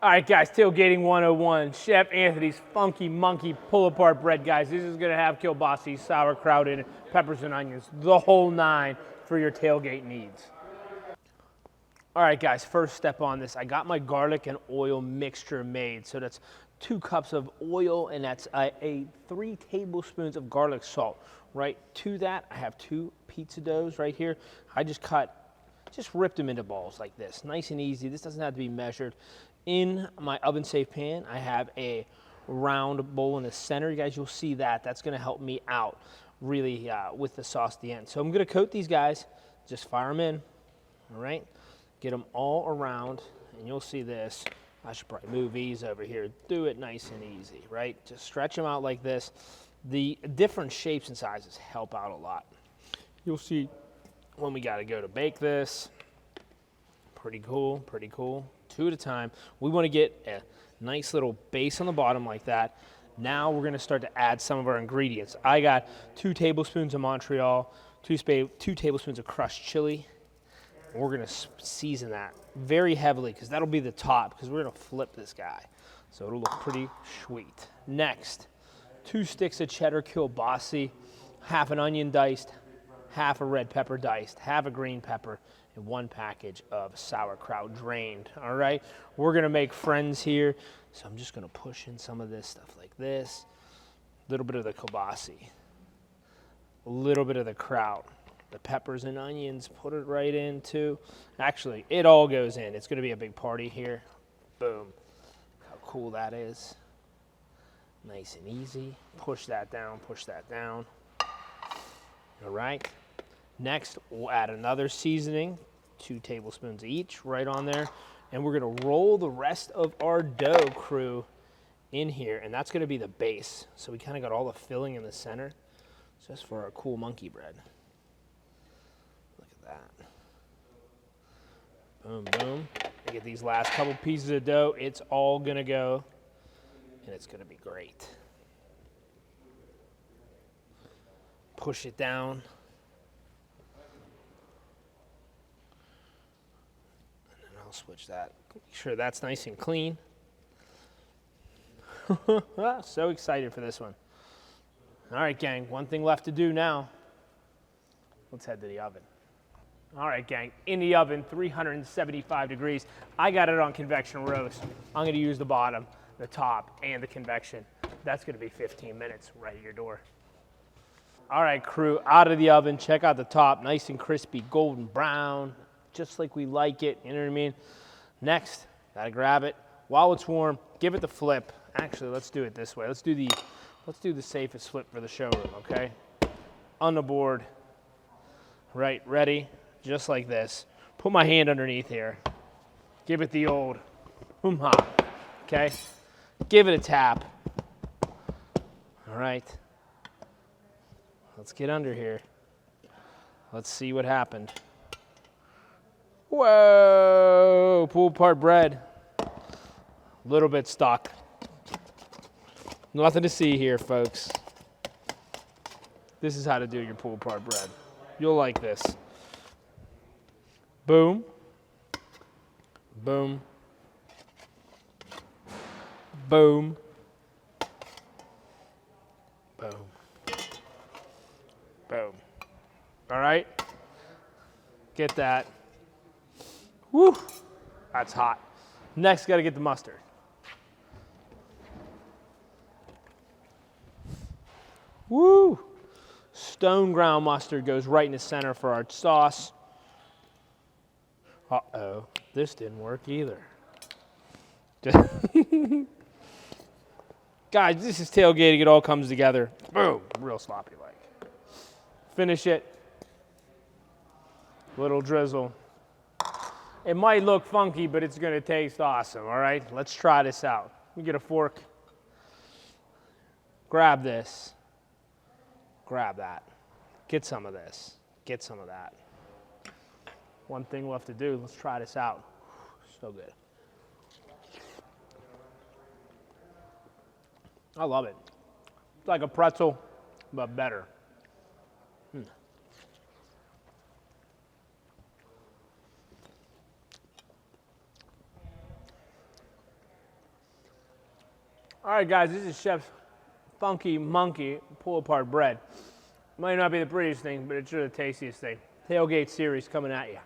All right, guys, tailgating 101. Chef Anthony's Funky Monkey pull-apart bread, guys. This is going to have kielbasa, sauerkraut in it, peppers and onions, the whole nine for your tailgate needs. All right, guys, first step on this. I got my garlic and oil mixture made. So that's 2 cups of oil, and that's 3 tablespoons of garlic salt. Right to that, I have 2 pizza doughs right here. I just ripped them into balls like this. Nice and easy. This doesn't have to be measured. In my oven-safe pan, I have a round bowl in the center. You guys, you'll see that. That's going to help me out really with the sauce at the end. So I'm going to coat these guys. Just fire them in, all right? Get them all around, and you'll see this. I should probably move these over here. Do it nice and easy, right? Just stretch them out like this. The different shapes and sizes help out a lot. You'll see when we got to go to bake this. Pretty cool, pretty cool. 2 at a time. We want to get a nice little base on the bottom like that. Now we're going to start to add some of our ingredients. I got 2 tablespoons of Montreal, 2 tablespoons of crushed chili. We're going to season that very heavily because that'll be the top because we're going to flip this guy. So it'll look pretty sweet. Next, 2 sticks of cheddar kielbasa, half an onion diced, half a red pepper diced, half a green pepper, and 1 package of sauerkraut drained. All right, we're going to make friends here. So I'm just going to push in some of this stuff like this. A little bit of the kielbasa, a little bit of the kraut. The peppers and onions, put it right in too. Actually, it all goes in. It's going to be a big party here. Boom. How cool that is. Nice and easy. Push that down, push that down. All right. Next, we'll add another seasoning, 2 tablespoons each, right on there. And we're going to roll the rest of our dough crew in here, and that's going to be the base. So we kind of got all the filling in the center, just for our cool monkey bread. That. Boom, boom. I get these last couple pieces of dough. It's all going to go, and it's going to be great. Push it down. And then I'll switch that. Make sure that's nice and clean. So excited for this one. All right, gang. One thing left to do now. Let's head to the oven. All right, gang, in the oven, 375 degrees. I got it on convection roast. I'm going to use the bottom, the top, and the convection. That's going to be 15 minutes right at your door. All right, crew, out of the oven. Check out the top, nice and crispy, golden brown, just like we like it, you know what I mean? Next, got to grab it. While it's warm, give it the flip. Actually, let's do it this way. Let's do the safest flip for the showroom, okay? On the board. Right, ready? Just like this. Put my hand underneath here. Give it the old hoo-ha, okay? Give it a tap. All right. Let's get under here. Let's see what happened. Whoa, pull-apart bread. A little bit stuck. Nothing to see here, folks. This is how to do your pull-apart bread. You'll like this. Boom, boom, boom, boom, boom. All right, get that. Woo, that's hot. Next, got to get the mustard. Woo, stone ground mustard goes right in the center for our sauce. Uh-oh, this didn't work either. Guys, this is tailgating. It all comes together. Boom, real sloppy like. Finish it. Little drizzle. It might look funky, but it's going to taste awesome, all right? Let's try this out. Let me get a fork. Grab this. Grab that. Get some of this. Get some of that. One thing left to do. Let's try this out. So good. I love it. It's like a pretzel, but better. All right, guys, this is Chef's Funky Monkey pull-apart bread. Might not be the prettiest thing, but it's sure the tastiest thing. Tailgate series coming at you.